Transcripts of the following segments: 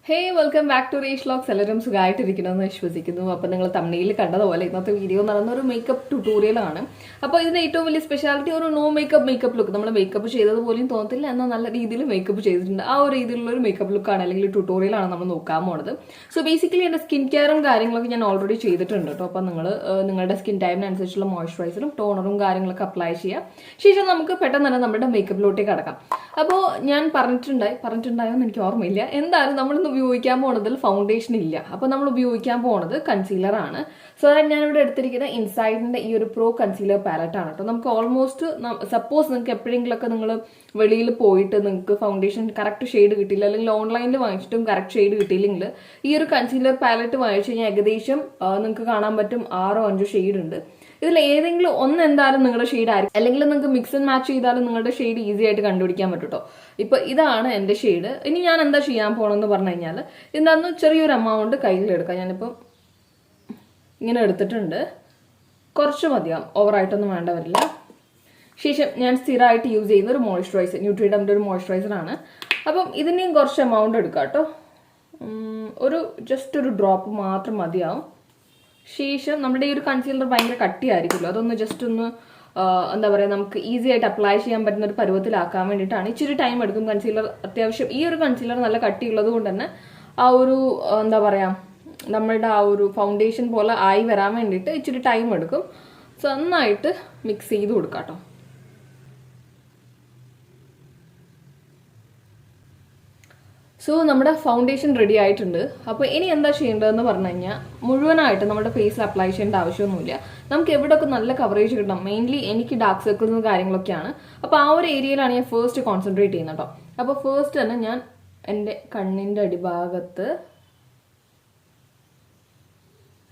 Hey, welcome back to Reish Vlogs. എല്ലാവരും സുഖമായിട്ടിരിക്കണമെന്ന് വിശ്വസിക്കുന്നു. അപ്പോൾ നിങ്ങൾ തമ്മിൽ കണ്ടതുപോലെ ഇന്നത്തെ വീഡിയോ എന്ന് പറയുന്ന ഒരു മേക്കപ്പ് ട്യൂട്ടോറിയലാണ്. അപ്പോൾ ഇതിന്റെ ഏറ്റവും വലിയ സ്പെഷ്യാലിറ്റി ഒരു നോ മേക്കപ്പ് ലുക്ക്. നമ്മൾ മേക്കപ്പ് ചെയ്തതുപോലെയും തോന്നത്തില്ല, എന്നാൽ നല്ല രീതിയിൽ മേക്കപ്പ് ചെയ്തിട്ടുണ്ട്. ആ ഒരു രീതിയിലുള്ള ഒരു മേക്കപ്പ് ലുക്കാണ് അല്ലെങ്കിൽ ട്യൂട്ടോറിയലാണ് നമ്മൾ നോക്കാൻ പോണത്. സോ ബേസിക്കലി എൻ്റെ സ്കിൻ കെയറും കാര്യങ്ങളൊക്കെ ഞാൻ ഓൾറെഡി ചെയ്തിട്ടുണ്ട് കേട്ടോ. അപ്പോൾ നിങ്ങൾ നിങ്ങളുടെ സ്കിൻ ടൈമിനനുസരിച്ചുള്ള മോയ്സ്ചറൈസറും ടോണറും കാര്യങ്ങളൊക്കെ അപ്ലൈ ചെയ്യുക. ശേഷം നമുക്ക് പെട്ടെന്ന് തന്നെ നമ്മുടെ മേക്കപ്പിലോട്ടേക്ക് കടക്കാം. അപ്പോൾ ഞാൻ പറഞ്ഞിട്ടുണ്ടായോ എന്ന് എനിക്ക് ഓർമ്മയില്ല. എന്തായാലും നമ്മളിന്ന് ഉപയോഗിക്കാൻ പോണതിൽ ഫൗണ്ടേഷൻ ഇല്ല. അപ്പോൾ നമ്മൾ ഉപയോഗിക്കാൻ പോണത് കൺസീലർ ആണ്. സോ ദാറ്റ് ഞാനിവിടെ എടുത്തിരിക്കുന്ന ഇൻസൈഡിന്റെ ഈ ഒരു പ്രോ കൺസീലർ പാലറ്റ് ആണ് കേട്ടോ. നമുക്ക് ഓൾമോസ്റ്റ് സപ്പോസ് നിങ്ങൾക്ക് എപ്പോഴെങ്കിലൊക്കെ നിങ്ങൾ വെളിയിൽ പോയിട്ട് നിങ്ങൾക്ക് ഫൗണ്ടേഷൻ കറക്റ്റ് ഷെയ്ഡ് കിട്ടിയില്ല, അല്ലെങ്കിൽ ഓൺലൈനിൽ വാങ്ങിച്ചിട്ടും കറക്റ്റ് ഷെയ്ഡ് കിട്ടിയില്ലെങ്കിൽ ഈ ഒരു കൺസീലർ പാലറ്റ് വാങ്ങിച്ചു കഴിഞ്ഞാൽ ഏകദേശം നിങ്ങൾക്ക് കാണാൻ പറ്റും 6-5 ഷെയ്ഡ് ഉണ്ട്. ഇതിൽ ഏതെങ്കിലും ഒന്ന് എന്തായാലും നിങ്ങളുടെ ഷെയ്ഡ് ആയിരിക്കും, അല്ലെങ്കിൽ നിങ്ങൾക്ക് മിക്സ് ആൻഡ് മാച്ച് ചെയ്താലും നിങ്ങളുടെ ഷെയ്ഡ് ഈസി ആയിട്ട് കണ്ടുപിടിക്കാൻ പറ്റും കേട്ടോ. ഇപ്പൊ ഇതാണ് എന്റെ ഷെയ്ഡ്. ഇനി ഞാൻ എന്താ ചെയ്യാൻ പോണെന്ന് പറഞ്ഞു കഴിഞ്ഞാൽ ഇന്നൊന്ന് ചെറിയൊരു എമൗണ്ട് കയ്യിലെടുക്കാം. ഞാനിപ്പോൾ ഇങ്ങനെ എടുത്തിട്ടുണ്ട്. കുറച്ച് മതിയാവും, ഓവറായിട്ടൊന്നും വേണ്ട വരില്ല. ശേഷം ഞാൻ സ്ഥിരമായിട്ട് യൂസ് ചെയ്യുന്ന ഒരു മോയ്സ്ചറൈസർ, ന്യൂട്രിഡമിന്റെ ഒരു മോയ്സ്ചറൈസർ ആണ്. അപ്പം ഇതിനെയും കുറച്ച് എമൗണ്ട് എടുക്കാം കേട്ടോ. ജസ്റ്റ് ഒരു ഡ്രോപ്പ് മാത്രം മതിയാവും. ശേഷം നമ്മുടെ ഈ ഒരു കൺസീലർ ഭയങ്കര കട്ടിയായിരിക്കുമല്ലോ, അതൊന്ന് ജസ്റ്റ് ഒന്ന് എന്താ പറയുക, നമുക്ക് ഈസി ആയിട്ട് അപ്ലൈ ചെയ്യാൻ പറ്റുന്ന ഒരു പരുവത്തിലാക്കാൻ വേണ്ടിയിട്ടാണ്. ഇച്ചിരി ടൈം എടുക്കും. കൺസീലർ അത്യാവശ്യം ഈ ഒരു കൺസീലർ നല്ല കട്ടിയുള്ളത് കൊണ്ട് തന്നെ ആ ഒരു എന്താ പറയുക, നമ്മളുടെ ആ ഒരു ഫൗണ്ടേഷൻ പോലെ ആയി വരാൻ വേണ്ടിയിട്ട് ഇച്ചിരി ടൈം എടുക്കും. സോ നന്നായിട്ട് മിക്സ് ചെയ്ത് കൊടുക്കാം കേട്ടോ. സോ നമ്മുടെ ഫൗണ്ടേഷൻ റെഡി ആയിട്ടുണ്ട്. അപ്പോൾ ഇനി എന്താ ചെയ്യേണ്ടതെന്ന് പറഞ്ഞു കഴിഞ്ഞാൽ മുഴുവനായിട്ട് നമ്മുടെ ഫേസിൽ അപ്ലൈ ചെയ്യേണ്ട ആവശ്യമൊന്നുമില്ല. നമുക്ക് എവിടെയൊക്കെ നല്ല കവറേജ് കിട്ടണം. മെയിൻലി എനിക്ക് ഡാർക്ക് സർക്കിൾസ് കാര്യങ്ങളൊക്കെയാണ്. അപ്പോൾ ആ ഒരു ഏരിയയിലാണ് ഞാൻ ഫസ്റ്റ് കോൺസെൻട്രേറ്റ് ചെയ്യുന്നത് കേട്ടോ. അപ്പോൾ ഫസ്റ്റ് തന്നെ ഞാൻ എൻ്റെ കണ്ണിൻ്റെ അടിഭാഗത്ത്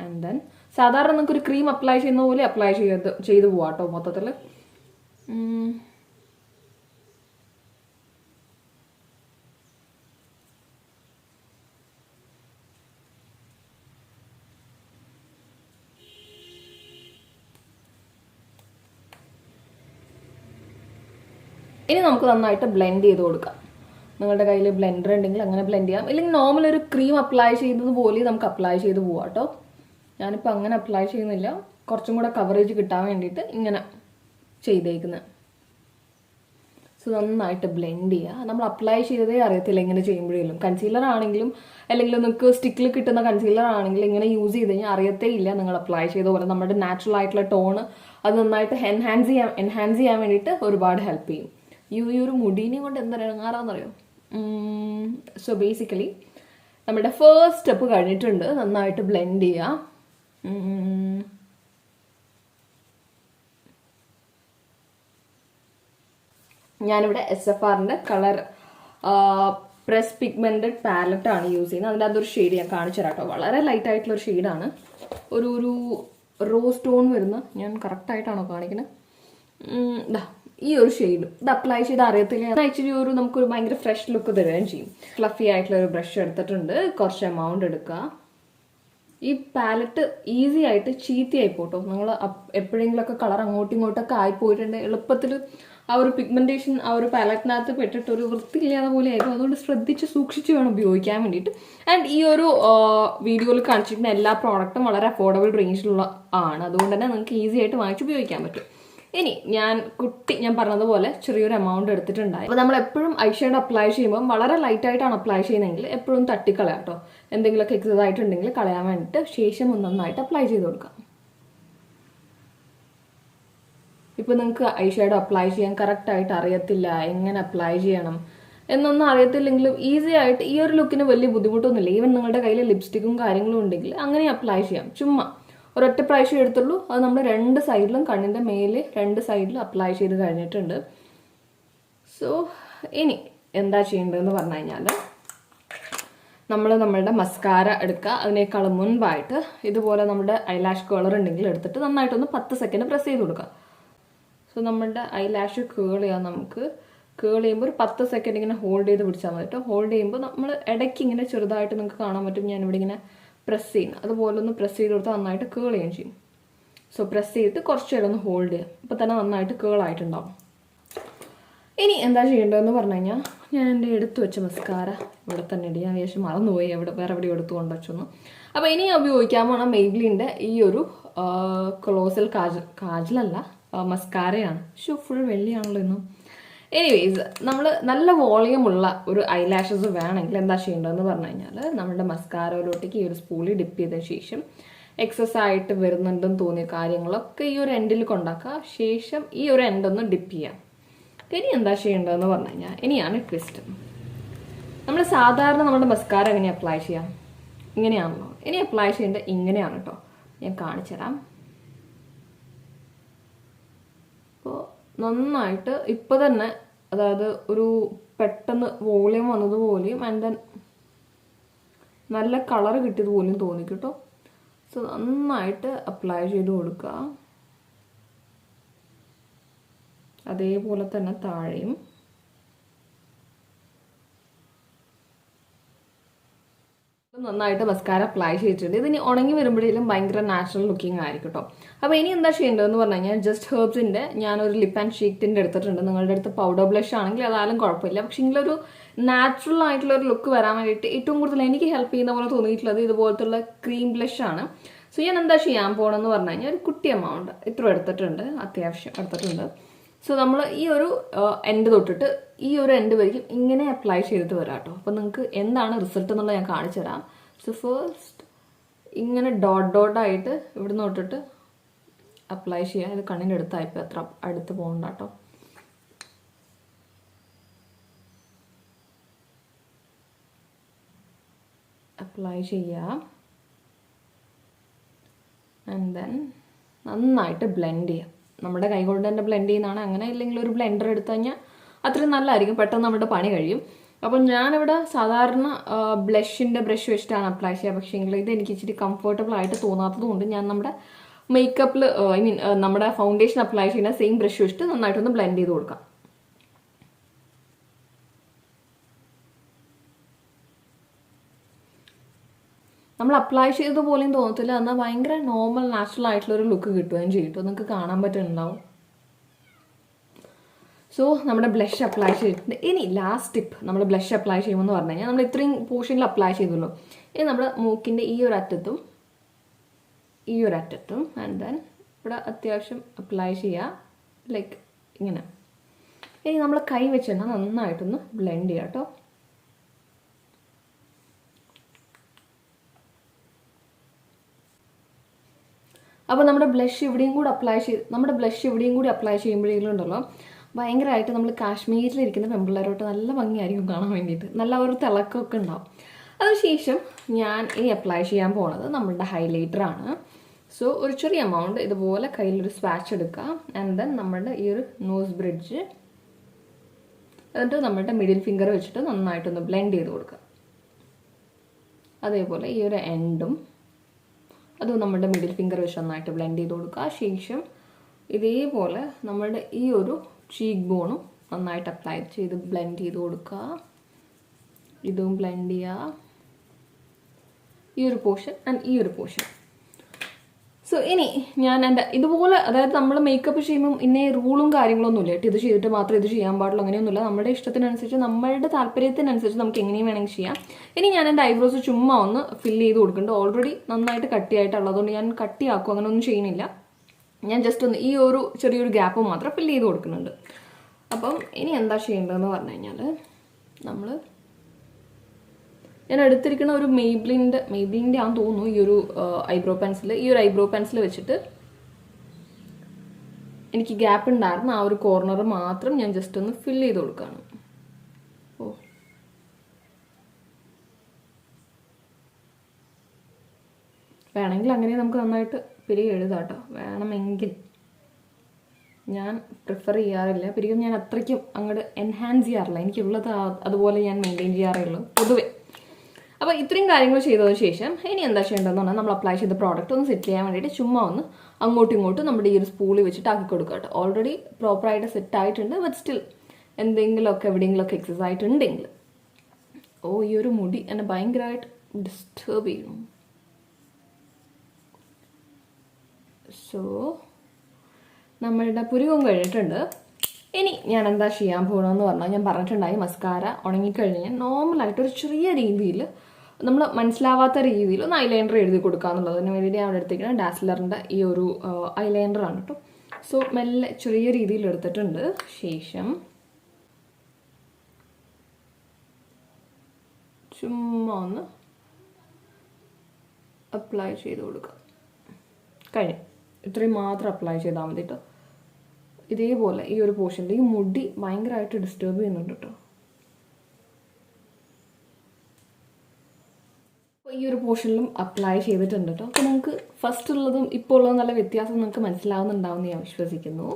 ആൻഡ് ദെൻ സാധാരണ നമുക്കൊരു ക്രീം അപ്ലൈ ചെയ്യുന്ന പോലെ അപ്ലൈ ചെയ്ത് പോവാം കേട്ടോ മൊത്തത്തിൽ. ഇനി നമുക്ക് നന്നായിട്ട് ബ്ലെൻഡ് ചെയ്ത് കൊടുക്കാം. നിങ്ങളുടെ കയ്യിൽ ബ്ലെൻഡർ ഉണ്ടെങ്കിൽ അങ്ങനെ ബ്ലെൻഡ് ചെയ്യാം, ഇല്ലെങ്കിൽ നോർമൽ ഒരു ക്രീം അപ്ലൈ ചെയ്യുന്നത് പോലെ നമുക്ക് അപ്ലൈ ചെയ്ത് പോവാം കേട്ടോ. ഞാനിപ്പോൾ അങ്ങനെ അപ്ലൈ ചെയ്യുന്നില്ല, കുറച്ചും കൂടെ കവറേജ് കിട്ടാൻ വേണ്ടിയിട്ട് ഇങ്ങനെ ചെയ്തേക്കുന്നത്. സോ നന്നായിട്ട് ബ്ലെൻഡ് ചെയ്യുക. നമ്മൾ അപ്ലൈ ചെയ്തതേ അറിയത്തില്ല ഇങ്ങനെ ചെയ്യുമ്പോഴേലും. കൺസീലർ ആണെങ്കിലും അല്ലെങ്കിൽ നിങ്ങൾക്ക് സ്റ്റിക്കിൽ കിട്ടുന്ന കൺസീലർ ആണെങ്കിലും ഇങ്ങനെ യൂസ് ചെയ്ത് കഴിഞ്ഞാൽ അറിയത്തേ ഇല്ല നിങ്ങൾ അപ്ലൈ ചെയ്ത പോലെ. നമ്മുടെ നാച്ചുറൽ ആയിട്ടുള്ള ടോണ് അത് നന്നായിട്ട് എൻഹാൻസ് ചെയ്യാൻ വേണ്ടിയിട്ട് ഒരുപാട് ഹെൽപ്പ് ചെയ്യും. ഈ ഒരു മുടീനെയും കൊണ്ട് എന്താ ഇറങ്ങാറാന്നറിയോ. സോ ബേസിക്കലി നമ്മുടെ ഫസ്റ്റ് സ്റ്റെപ്പ് കഴിഞ്ഞിട്ടുണ്ട്. നന്നായിട്ട് ബ്ലെൻഡ് ചെയ്യുക. ഞാനിവിടെ SFRന്റെ കളർ പ്രസ് പിഗ്മെന്റഡ് പാലറ്റ് ആണ് യൂസ് ചെയ്യുന്നത്. അതിൻ്റെ അതൊരു ഷെയ്ഡ് ഞാൻ കാണിച്ചു തരാം കേട്ടോ. വളരെ ലൈറ്റ് ആയിട്ടുള്ള ഒരു ഷെയ്ഡാണ്. ഒരു റോസ് ടോൺ വരുന്ന, ഞാൻ കറക്റ്റായിട്ടാണോ കാണിക്കുന്നത്, ഈ ഒരു ഷെയ്ഡ് ഇത് അപ്ലൈ ചെയ്ത് അറിയത്തില്ല. ഇച്ചിരി നമുക്കൊരു ഭയങ്കര ഫ്രഷ് ലുക്ക് തരുകയും ചെയ്യും. ഫ്ലഫി ആയിട്ടുള്ള ഒരു ബ്രഷ് എടുത്തിട്ടുണ്ട്. കുറച്ച് എമൗണ്ട് എടുക്കുക. ഈ പാലറ്റ് ഈസി ആയിട്ട് ചീത്തയായി പോട്ടോ. നിങ്ങൾ എപ്പോഴെങ്കിലുമൊക്കെ കളർ അങ്ങോട്ടും ഇങ്ങോട്ടൊക്കെ ആയിപ്പോയിട്ടുണ്ട്, എളുപ്പത്തിൽ ആ ഒരു പിഗ്മെന്റേഷൻ ആ ഒരു പാലറ്റിനകത്ത് പെട്ടിട്ട് ഒരു വൃത്തിയില്ലാതെ പോലെ ആയിരിക്കും. അതുകൊണ്ട് ശ്രദ്ധിച്ച് സൂക്ഷിച്ച് വേണം ഉപയോഗിക്കാൻ വേണ്ടിയിട്ട്. ആൻഡ് ഈ ഒരു വീഡിയോയിൽ കാണിച്ചിരിക്കുന്ന എല്ലാ പ്രോഡക്റ്റും വളരെ അഫോർഡബിൾ റേഞ്ചിലുള്ള ആണ്. അതുകൊണ്ട് തന്നെ നിങ്ങൾക്ക് ഈസി ആയിട്ട് വാങ്ങിച്ച് ഉപയോഗിക്കാൻ പറ്റും. ഇനി ഞാൻ പറഞ്ഞതുപോലെ ചെറിയൊരു എമൗണ്ട് എടുത്തിട്ടുണ്ടായി. അപ്പോൾ നമ്മൾ എപ്പോഴും ഐഷേഡ് അപ്ലൈ ചെയ്യുമ്പോൾ വളരെ ലൈറ്റ് ആയിട്ടാണ് അപ്ലൈ ചെയ്യുന്നതെങ്കിൽ എപ്പോഴും തട്ടിക്കളയാം കേട്ടോ. എന്തെങ്കിലുമൊക്കെ എക്സസ് ആയിട്ടുണ്ടെങ്കിൽ കളയാൻ വേണ്ടിയിട്ട്. ശേഷം നന്നായിട്ട് അപ്ലൈ ചെയ്ത് കൊടുക്കാം. ഇപ്പോൾ നിങ്ങൾക്ക് ഐഷേഡ് അപ്ലൈ ചെയ്യാൻ കറക്റ്റായിട്ട് അറിയത്തില്ല, എങ്ങനെ അപ്ലൈ ചെയ്യണം എന്നൊന്നും അറിയത്തില്ലെങ്കിലും ഈസി ആയിട്ട് ഈ ഒരു ലുക്കിന് വലിയ ബുദ്ധിമുട്ടൊന്നുമില്ല. ഈവൻ നിങ്ങളുടെ കയ്യിൽ ലിപ്സ്റ്റിക്കും കാര്യങ്ങളും ഉണ്ടെങ്കിൽ അങ്ങനെ അപ്ലൈ ചെയ്യാം. ചുമ്മാ ഒരൊറ്റ പ്രാവശ്യം എടുത്തുള്ളൂ. അത് നമ്മൾ 2 സൈഡിലും കണ്ണിൻ്റെ മേലെ 2 സൈഡിലും അപ്ലൈ ചെയ്ത് കഴിഞ്ഞിട്ടുണ്ട്. സോ ഇനി എന്താ ചെയ്യേണ്ടതെന്ന് പറഞ്ഞു കഴിഞ്ഞാൽ നമ്മളുടെ മസ്കാര എടുക്കുക. അതിനേക്കാൾ മുൻപായിട്ട് ഇതുപോലെ നമ്മുടെ ഐലാഷ് കേളർ ഉണ്ടെങ്കിൽ എടുത്തിട്ട് നന്നായിട്ടൊന്ന് 10 സെക്കൻഡ് പ്രസ് ചെയ്ത് കൊടുക്കുക. സോ നമ്മുടെ ഐലാഷ് കേൾ ചെയ്യാൻ നമുക്ക് കേൾ ചെയ്യുമ്പോൾ ഒരു 10 സെക്കൻഡ് ഇങ്ങനെ ഹോൾഡ് ചെയ്ത് പിടിച്ചാൽ മതി കേട്ടോ. ഹോൾഡ് ചെയ്യുമ്പോൾ നമ്മൾ ഇടയ്ക്ക് ഇങ്ങനെ ചെറുതായിട്ട് നിങ്ങൾക്ക് കാണാൻ പറ്റും. ഞാനിവിടെ ഇങ്ങനെ പ്രസ് ചെയ്യുന്നത്, അതുപോലെ ഒന്ന് പ്രസ് ചെയ്ത് കൊടുത്താൽ നന്നായിട്ട് കേൾ ചെയ്യുകയും ചെയ്യും. സോ പ്രസ് ചെയ്തിട്ട് കുറച്ച് നേരം ഒന്ന് ഹോൾഡ് ചെയ്യുക. അപ്പോൾ തന്നെ നന്നായിട്ട് കേൾ ആയിട്ടുണ്ടാവും. ഇനി എന്താ ചെയ്യേണ്ടതെന്ന് പറഞ്ഞു കഴിഞ്ഞാൽ ഞാൻ എൻ്റെ എടുത്തു വെച്ച മസ്കാര ഇവിടെ തന്നെ ഇടി. ഞാൻ വിശേഷം മറന്നുപോയി വേറെ എവിടെ എടുത്തു കൊണ്ടുവച്ചൊന്നു. അപ്പോൾ ഇനി ഉപയോഗിക്കാൻ പോണ മെയ്ബ്ലിൻ്റെ ഈ ഒരു കൊളോസൽ കാജലല്ല മസ്കാരയാണ്. ഫുൾ വെള്ളിയാണല്ലോ ഇന്നും. എനിവേസ് നമ്മൾ നല്ല വോളിയമുള്ള ഒരു ഐലാഷസ് വേണമെങ്കിൽ എന്താ ചെയ്യേണ്ടതെന്ന് പറഞ്ഞു കഴിഞ്ഞാൽ നമ്മുടെ മസ്കാരയിലോട്ടേക്ക് ഈ ഒരു സ്പൂളിൽ ഡിപ്പ് ചെയ്ത ശേഷം എക്സസ് ആയിട്ട് വരുന്നുണ്ടെന്ന് തോന്നിയ കാര്യങ്ങളൊക്കെ ഈ ഒരു എൻഡിൽ കൊണ്ടാക്കുക. ശേഷം ഈ ഒരു എൻഡൊന്ന് ഡിപ്പ് ചെയ്യാം. ഇനി എന്താ ചെയ്യേണ്ടതെന്ന് പറഞ്ഞു കഴിഞ്ഞാൽ ഇനിയാണ് ട്വിസ്റ്റ്. നമ്മൾ സാധാരണ നമ്മുടെ മസ്കാര എങ്ങനെ അപ്ലൈ ചെയ്യാം? ഇങ്ങനെയാണല്ലോ. ഇനി അപ്ലൈ ചെയ്യേണ്ടത് ഇങ്ങനെയാണ് കേട്ടോ. ഞാൻ കാണിച്ചു തരാം. അപ്പോൾ നന്നായിട്ട് ഇപ്പം തന്നെ, അതായത് ഒരു പെട്ടെന്ന് വോളിയം വന്നതുപോലെയും ആൻഡ് ദെൻ നല്ല കളർ കിട്ടിയതുപോലെയും തോന്നിക്കും കേട്ടോ. സോ നന്നായിട്ട് അപ്ലൈ ചെയ്ത് കൊടുക്കുക. അതേപോലെ തന്നെ താഴെയും. നന്നായിട്ട് മസ്കാര അപ്ലൈ ചെയ്തിട്ടുണ്ട്. ഇതിനി ഉണങ്ങി വരുമ്പോഴേലും ഭയങ്കര നാച്ചുറൽ ലുക്കിംഗ് ആയിരിക്കും കേട്ടോ. അപ്പോൾ ഇനി എന്താ ചെയ്യേണ്ടതെന്ന് പറഞ്ഞു കഴിഞ്ഞാൽ ജസ്റ്റ് ഹെർബ്സിൻ്റെ ഞാനൊരു ലിപ്പ് ആൻഡ് ഷീറ്റിൻ്റെ എടുത്തിട്ടുണ്ട്. നിങ്ങളുടെ അടുത്ത് പൗഡർ ബ്ലഷ് ആണെങ്കിൽ അതായാലും കുഴപ്പമില്ല. പക്ഷേ എങ്കിലൊരു നാച്ചുറൽ ആയിട്ടുള്ള ഒരു ലുക്ക് വരാൻ വേണ്ടിയിട്ട് ഏറ്റവും കൂടുതൽ എനിക്ക് ഹെൽപ്പ് ചെയ്യുന്ന പോലെ തോന്നിയിട്ടുള്ളത് ഇതുപോലത്തുള്ള ക്രീം ബ്ലഷ് ആണ്. സോ ഞാൻ എന്താ ചെയ്യാൻ പോകണമെന്ന് പറഞ്ഞു കഴിഞ്ഞാൽ ഒരു കുട്ടി എമൗണ്ട് ഇത്ര എടുത്തിട്ടുണ്ട്, അത്യാവശ്യം എടുത്തിട്ടുണ്ട്. സോ നമ്മൾ ഈ ഒരു എൻഡ് തൊട്ടിട്ട് ഈ ഒരു എൻഡ് വരെയും ഇങ്ങനെ അപ്ലൈ ചെയ്തിട്ട് വരാം കേട്ടോ. അപ്പോൾ നിങ്ങൾക്ക് എന്താണ് റിസൾട്ട് എന്നുള്ളത് ഞാൻ കാണിച്ചു തരാം. സോ ഫസ്റ്റ് ഇങ്ങനെ ഡോട്ടായിട്ട് ഇവിടുന്ന് തൊട്ടിട്ട് അപ്ലൈ ചെയ്യാം. ഇത് കണ്ണിൻ്റെ അടുത്തായിപ്പോൾ അത്ര അടുത്ത് പോകണ്ട കേട്ടോ. അപ്ലൈ ചെയ്യാം. ആൻഡ് ദെൻ നന്നായിട്ട് ബ്ലെൻഡ് ചെയ്യാം. നമ്മുടെ കൈ കൊണ്ട് തന്നെ ബ്ലെൻഡ് ചെയ്യുന്നതാണ്. അങ്ങനെ ഇല്ലെങ്കിൽ ഒരു ബ്ലെൻഡർ എടുത്തു കഴിഞ്ഞാൽ അത്രയും നല്ലതായിരിക്കും, പെട്ടെന്ന് നമ്മുടെ പണി കഴിയും. അപ്പം ഞാനിവിടെ സാധാരണ ബ്ലഷിൻ്റെ ബ്രഷ് വെച്ചിട്ടാണ് അപ്ലൈ ചെയ്യുക. പക്ഷേ എങ്കിൽ ഇത് എനിക്ക് ഇച്ചിരി കംഫർട്ടബിൾ ആയിട്ട് തോന്നാത്തത് കൊണ്ട് ഞാൻ നമ്മുടെ മേക്കപ്പിൽ നമ്മുടെ ഫൗണ്ടേഷൻ അപ്ലൈ ചെയ്യുന്ന സെയിം ബ്രഷ് വെച്ചിട്ട് നന്നായിട്ടൊന്ന് ബ്ലെൻഡ് ചെയ്ത് കൊടുക്കാം. നമ്മൾ അപ്ലൈ ചെയ്തതുപോലെയും തോന്നത്തില്ല, എന്നാൽ ഭയങ്കര നോർമൽ നാച്ചുറൽ ആയിട്ടുള്ള ഒരു ലുക്ക് കിട്ടുകയും ചെയ്യും. നിങ്ങൾക്ക് കാണാൻ പറ്റുന്നുണ്ടാവും. സോ നമ്മുടെ ബ്ലഷ് അപ്ലൈ ചെയ്തിട്ടുണ്ട്. ഇനി ലാസ്റ്റ് ടിപ്പ്, നമ്മൾ ബ്ലഷ് അപ്ലൈ ചെയ്യുമെന്ന് പറഞ്ഞു കഴിഞ്ഞാൽ നമ്മൾ ഇത്രയും പോർഷനിൽ അപ്ലൈ ചെയ്തുള്ളൂ. ഇനി നമ്മുടെ മൂക്കിൻ്റെ ഈ ഒരു അറ്റത്തും ഈ ഒരു അറ്റത്തും ആൻഡ് ദെൻ ഇവിടെ അത്യാവശ്യം അപ്ലൈ ചെയ്യുക, ലൈക്ക് ഇങ്ങനെ. ഇനി നമ്മൾ കൈ വെച്ച് തന്നെ നന്നായിട്ടൊന്ന് ബ്ലെൻഡ് ചെയ്യാം കേട്ടോ. അപ്പോൾ നമ്മുടെ ബ്ലഷ് ഇവിടെയും കൂടി അപ്ലൈ ചെയ്യുമ്പോഴേക്കുണ്ടല്ലോ ഭയങ്കരമായിട്ട് നമ്മൾ കാശ്മീരിലിരിക്കുന്ന പെൺപിള്ളേരോട്ട് നല്ല ഭംഗിയായിരിക്കും കാണാൻ വേണ്ടിയിട്ട്. നല്ല ഒരു തിളക്കമൊക്കെ ഉണ്ടാവും. അതിനുശേഷം ഞാൻ ഇനി അപ്ലൈ ചെയ്യാൻ പോണത് നമ്മളുടെ ഹൈലൈറ്ററാണ്. സോ ഒരു ചെറിയ എമൗണ്ട് ഇതുപോലെ കയ്യിലൊരു സ്വാച്ച് എടുക്കുക. ആൻഡ് ദെൻ നമ്മളുടെ ഈ ഒരു നോസ് ബ്രിഡ്ജ് എന്നിട്ട് നമ്മളുടെ മിഡിൽ ഫിംഗർ വെച്ചിട്ട് നന്നായിട്ടൊന്ന് ബ്ലെൻഡ് ചെയ്ത് കൊടുക്കുക. അതേപോലെ ഈ ഒരു എൻഡും അതും നമ്മുടെ മിഡിൽ ഫിംഗർ വെച്ച് നന്നായിട്ട് ബ്ലെൻഡ് ചെയ്ത് കൊടുക്കുക. ശേഷം ഇതേപോലെ നമ്മളുടെ ഈ ഒരു ചീക്ക് ബോണും നന്നായിട്ട് അപ്ലൈ ചെയ്ത് ബ്ലെൻഡ് ചെയ്ത് കൊടുക്കുക. ഇതും ബ്ലെൻഡ് ചെയ്യുക, ഈ ഒരു പോർഷൻ ആൻഡ് ഈ ഒരു പോർഷൻ. സോ ഇനി ഞാൻ എൻ്റെ ഇതുപോലെ, അതായത് നമ്മൾ മേക്കപ്പ് ചെയ്യുമ്പം ഇന്നേ റൂളും കാര്യങ്ങളൊന്നുമില്ല കേട്ടോ. ഇത് ചെയ്തിട്ട് മാത്രം ഇത് ചെയ്യാൻ പാടുള്ളൂ, അങ്ങനെയൊന്നുമില്ല. നമ്മുടെ ഇഷ്ടത്തിനനുസരിച്ച് നമ്മളുടെ താല്പര്യത്തിനനുസരിച്ച് നമുക്ക് എങ്ങനെയും വേണമെങ്കിൽ ചെയ്യാം. ഇനി ഞാൻ എൻ്റെ ഐബ്രോസ് ചുമ്മാ ഒന്ന് ഫില്ല് ചെയ്ത് കൊടുക്കുന്നുണ്ട്. ഓൾറെഡി നന്നായിട്ട് കട്ടിയായിട്ടുള്ളതുകൊണ്ട് ഞാൻ കട്ടിയാക്കും, അങ്ങനെ ഒന്നും ചെയ്യണില്ല. ഞാൻ ജസ്റ്റ് ഒന്ന് ഈ ഒരു ചെറിയൊരു ഗ്യാപ്പ് മാത്രം ഫില്ല് ചെയ്ത് കൊടുക്കുന്നുണ്ട്. അപ്പം ഇനി എന്താ ചെയ്യേണ്ടതെന്ന് പറഞ്ഞു കഴിഞ്ഞാൽ ഞാൻ എടുത്തിരിക്കുന്ന ഒരു മെയ്ബ്ലിൻ്റെ ആണെന്ന് തോന്നുന്നു ഈ ഒരു ഐബ്രോ പെൻസിൽ വെച്ചിട്ട് എനിക്ക് ഗ്യാപ്പ് ഉണ്ടായിരുന്നു ആ ഒരു കോർണർ മാത്രം ഞാൻ ജസ്റ്റ് ഒന്ന് ഫില്ല് ചെയ്ത് കൊടുക്കുകയാണ്. വേണമെങ്കിൽ അങ്ങനെ നമുക്ക് നന്നായിട്ട് പിരികെ എഴുതാം കേട്ടോ, വേണമെങ്കിൽ. ഞാൻ പ്രിഫർ ചെയ്യാറില്ല പിരികം, ഞാൻ അത്രയ്ക്കും അങ്ങോട്ട് എൻഹാൻസ് ചെയ്യാറില്ല. എനിക്കുള്ളത് അതുപോലെ ഞാൻ മെയിൻറ്റെയിൻ ചെയ്യാറുള്ളൂ പൊതുവെ. അപ്പോൾ ഇത്രയും കാര്യങ്ങൾ ചെയ്തതിന് ശേഷം ഇനി എന്താ ചെയ്യേണ്ടതെന്ന് പറഞ്ഞാൽ നമ്മൾ അപ്ലൈ ചെയ്ത പ്രോഡക്റ്റ് ഒന്ന് സെറ്റ് ചെയ്യാൻ വേണ്ടിയിട്ട് ചുമ്മാ ഒന്ന് അങ്ങോട്ടും ഇങ്ങോട്ടും നമ്മുടെ ഈ ഒരു സ്പൂളിൽ വെച്ചിട്ട് ആക്കി കൊടുക്കുക കേട്ടോ. ഓൾറെഡി പ്രോപ്പറായിട്ട് സെറ്റ് ആയിട്ടുണ്ട്, ബട്ട് സ്റ്റിൽ എന്തെങ്കിലുമൊക്കെ എവിടെയെങ്കിലുമൊക്കെ എക്സസ് ആയിട്ടുണ്ടെങ്കിൽ. ഈ ഒരു മുടി എന്നെ ഭയങ്കരമായിട്ട് ഡിസ്റ്റർബ് ചെയ്യുന്നു. സോ നമ്മളുടെ പുരികം കഴിഞ്ഞിട്ടുണ്ട്. ഇനി ഞാൻ എന്താ ചെയ്യാൻ പോകണമെന്ന് പറഞ്ഞാൽ ഞാൻ പറഞ്ഞിട്ടുണ്ടായി മസ്കാര ഉണങ്ങിക്കഴിഞ്ഞാൽ നോർമലായിട്ട് ഒരു ചെറിയ രീതിയിൽ നമ്മൾ മനസ്സിലാവാത്ത രീതിയിൽ ഒന്ന് ഐലൈനർ എഴുതി കൊടുക്കുക എന്നുള്ളതിന് വേണ്ടി ഞാൻ അവിടെ എടുത്തിരിക്കുന്നത് ഡാസ്ലറിൻ്റെ ഈ ഒരു ഐലൈനറാണ് കേട്ടോ. സോ മെല്ലെ ചെറിയ രീതിയിൽ എടുത്തിട്ടുണ്ട്. ശേഷം ചുമ്മാ ഒന്ന് അപ്ലൈ ചെയ്ത് കൊടുക്കുക. കഴിഞ്ഞു. ഇത്രയും മാത്രം അപ്ലൈ ചെയ്താൽ മതി കേട്ടോ. ഇതേപോലെ ഈ ഒരു പോർഷനിൽ ഈ മുടി ഭയങ്കരമായിട്ട് ഡിസ്റ്റർബ് ചെയ്യുന്നുണ്ട് കേട്ടോ. അപ്പോൾ ഈ ഒരു പോർഷനിലും അപ്ലൈ ചെയ്തിട്ടുണ്ട് കേട്ടോ. അപ്പോൾ നമുക്ക് ഫസ്റ്റ് ഉള്ളതും ഇപ്പോൾ ഉള്ളതും നല്ല വ്യത്യാസം നിങ്ങൾക്ക് മനസ്സിലാവുന്നുണ്ടാവുമെന്ന് ഞാൻ വിശ്വസിക്കുന്നു.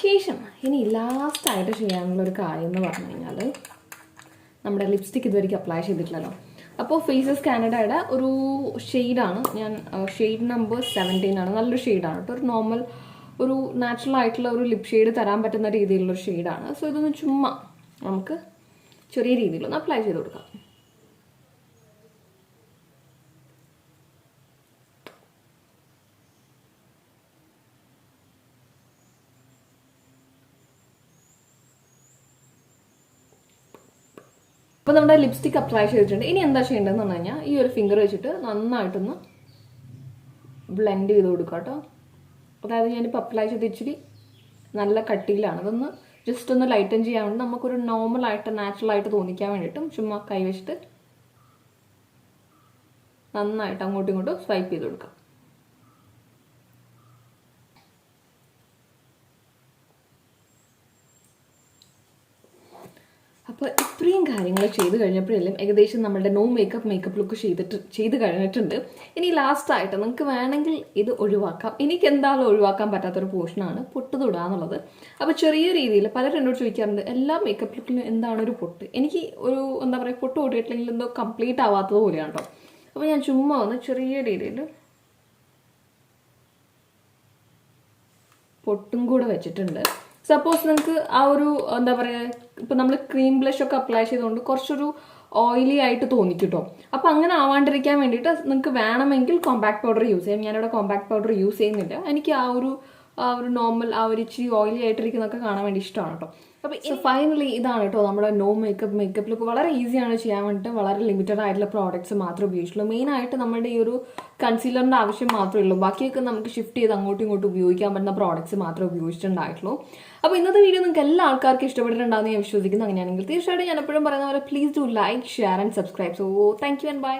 ശേഷം ഇനി ലാസ്റ്റായിട്ട് ചെയ്യാനുള്ളൊരു കാര്യം എന്ന് പറഞ്ഞു കഴിഞ്ഞാൽ നമ്മുടെ ലിപ്സ്റ്റിക്ക് ഇതുവരെയ്ക്ക് അപ്ലൈ ചെയ്തിട്ടില്ലല്ലോ. അപ്പോൾ ഫേസസ് കാനഡയുടെ ഒരു ഷെയ്ഡാണ് ഞാൻ, ഷെയ്ഡ് നമ്പർ 17 ആണ്. നല്ലൊരു ഷെയ്ഡാണ് കേട്ടോ. ഒരു നോർമൽ ഒരു നാച്ചുറൽ ആയിട്ടുള്ള ഒരു ലിപ് ഷെയ്ഡ് തരാൻ പറ്റുന്ന രീതിയിലുള്ളൊരു ഷെയ്ഡാണ്. സോ ഇതൊന്ന് ചുമ്മാ നമുക്ക് ചെറിയ രീതിയിലൊന്ന് അപ്ലൈ ചെയ്ത് കൊടുക്കാം. അപ്പോൾ നമ്മുടെ ലിപ്സ്റ്റിക് അപ്ലൈ ചെയ്തിട്ടുണ്ട്. ഇനി എന്താ ചെയ്യേണ്ടതെന്ന് പറഞ്ഞു കഴിഞ്ഞാൽ ഈ ഒരു ഫിംഗർ വെച്ചിട്ട് നന്നായിട്ടൊന്ന് ബ്ലെൻഡ് ചെയ്ത് കൊടുക്കുക കേട്ടോ. അതായത് ഞാനിപ്പോൾ അപ്ലൈ ചെയ്ത് ഇച്ചിരി നല്ല കട്ടിയിലാണ്. അതൊന്ന് ജസ്റ്റ് ഒന്ന് ലൈറ്റൻ ചെയ്യാൻ വേണ്ടി നമുക്കൊരു നോർമലായിട്ട് നാച്ചുറലായിട്ട് തോന്നിക്കാൻ വേണ്ടിയിട്ടും ചുമ്മാ കൈ വെച്ചിട്ട് നന്നായിട്ട് അങ്ങോട്ടും ഇങ്ങോട്ടും സ്വൈപ്പ് ചെയ്ത് കൊടുക്കാം. അപ്പോൾ ഇത്രയും കാര്യങ്ങൾ ചെയ്ത് കഴിഞ്ഞപ്പോഴെല്ലാം ഏകദേശം നമ്മുടെ നോ മേക്കപ്പ് ലുക്ക് ചെയ്ത് കഴിഞ്ഞിട്ടുണ്ട്. ഇനി ലാസ്റ്റായിട്ട് നിങ്ങൾക്ക് വേണമെങ്കിൽ ഇത് ഒഴിവാക്കാം. എനിക്ക് എന്തായാലും ഒഴിവാക്കാൻ പറ്റാത്തൊരു പോർഷനാണ് പൊട്ട് തൊടുക എന്നുള്ളത്. അപ്പോൾ ചെറിയ രീതിയിൽ പലരും എന്നോട് ചോദിക്കാറുണ്ട് എല്ലാ മേക്കപ്പ് ലുക്കിലും എന്താണ് ഒരു പൊട്ട്. എനിക്ക് ഒരു എന്താ പറയുക പൊട്ട് തൊട്ടിട്ടില്ലെങ്കിൽ എന്തോ കംപ്ലീറ്റ് ആവാത്തത് പോലെയാണ് കേട്ടോ. അപ്പോൾ ഞാൻ ചുമ്മാ ഒന്ന് ചെറിയ രീതിയിൽ പൊട്ടും കൂടെ വെച്ചിട്ടുണ്ട്. സപ്പോസ് നിങ്ങൾക്ക് ആ ഒരു എന്താ പറയുക ഇപ്പം നമ്മൾ ക്രീം ബ്ലഷ് ഒക്കെ അപ്ലൈ ചെയ്തുകൊണ്ട് കുറച്ചൊരു ഓയിലി ആയിട്ട് തോന്നിക്കിട്ടോ. അപ്പം അങ്ങനെ ആവാണ്ടിരിക്കാൻ വേണ്ടിയിട്ട് നിങ്ങൾക്ക് വേണമെങ്കിൽ കോമ്പാക്ട് പൗഡർ യൂസ് ചെയ്യാം. ഞാനിവിടെ കോമ്പാക്ട് പൗഡർ യൂസ് ചെയ്യുന്നില്ല. എനിക്ക് ആ ഒരു നോർമൽ ആ ഒരു ഇച്ചിരി ഓയിലി ആയിട്ടിരിക്കുന്നതൊക്കെ കാണാൻ വേണ്ടി ഇഷ്ടമാണ് കേട്ടോ. അപ്പോൾ ഫൈനലി ഇതാണ് കേട്ടോ നമ്മുടെ നോ മേക്കപ്പ് ലുക്ക്. വളരെ ഈസിയാണ് ചെയ്യാൻ വേണ്ടിയിട്ട്. വളരെ ലിമിറ്റഡ് ആയിട്ടുള്ള പ്രോഡക്റ്റ്സ് മാത്രമേ ഉപയോഗിച്ചുള്ളൂ. മെയിനായിട്ട് നമ്മുടെ ഈ ഒരു കൺസീലറിൻ്റെ ആവശ്യം മാത്രമേ ഉള്ളൂ. ബാക്കിയൊക്കെ നമുക്ക് ഷിഫ്റ്റ് ചെയ്ത് അങ്ങോട്ടും ഇങ്ങോട്ടും ഉപയോഗിക്കാൻ പറ്റുന്ന പ്രോഡക്റ്റ്സ് മാത്രമേ ഉപയോഗിച്ചിട്ടുണ്ടായിട്ടുള്ളൂ. അപ്പോൾ ഇന്നത്തെ വീഡിയോ നിങ്ങൾക്ക് എല്ലാ ആൾക്കാർക്കും ഇഷ്ടപ്പെട്ടിട്ടുണ്ടാകുന്ന ഞാൻ വിശ്വസിക്കുന്നു. അങ്ങനെയാണെങ്കിൽ തീർച്ചയായിട്ടും ഞാൻ എപ്പോഴും പറയുന്ന പോലെ please do like, share and subscribe. So thank you and by.